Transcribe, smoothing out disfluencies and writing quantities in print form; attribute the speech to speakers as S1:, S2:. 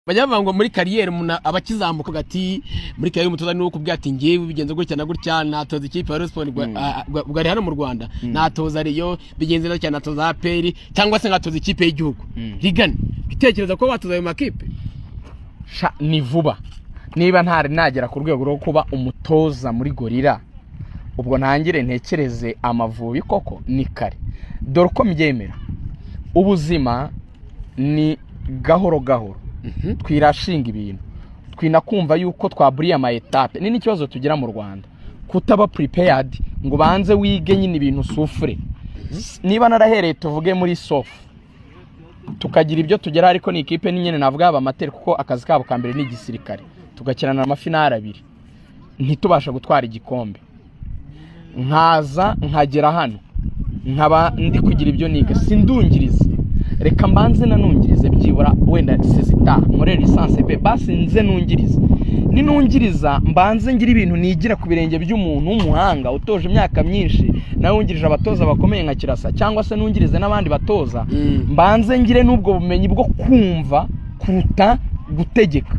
S1: bajya bavuga ngo muri kariyeri umuntu abakizamuka gati muri kariyeri umutoza nuko ubwati ngiye bigenze gutya na gutya natoza ikipe ya Sport bwari hano mu Rwanda natoza Riyo bigenze no cyane natoza APR cyangwa se ngatoza ikipe y'igihugu rigana bitekereza ko batoza ayo makipe
S2: ni vuba niba ntari nagera ku rwego rwo kuba umutoza muri Gorilla ubwo ntangire ntekereze Amavubi koko ni kare dore ko mbyemera ubuzima ni gahoro gahoro twirashinga ibintu twinakumva yuko twaburiye ama etape ni n'ikibazo tugira mu Rwanda kutaba prepared ngo banze wige nyine ibintu sufure niba narahereye tuvuge muri sof tukagira ibyo tugera ariko ni ikipe nyine navuga aba amateur kuko akazi kabo kambere ni igisirikare tugakirana amafinale abiri ntitubasha gutwara igikombe nkaza nkagera hano nkaba ndi kugira ibyo niga sindungiriza reka mbanze nanungirize byibura wenda sezita muri lisanse be basi nze nungiriza ninungiriza mbanze ngira ibintu nigira ku birenge by'umuntu w'umuhanga utoje imyaka myinshi nawe wungirije abatoza bakomeye nka Kirasa cyangwa se nungirize n'abandi batoza mbanze ngire n'ubwo bumenyi bwo kumva kuruta gutegeka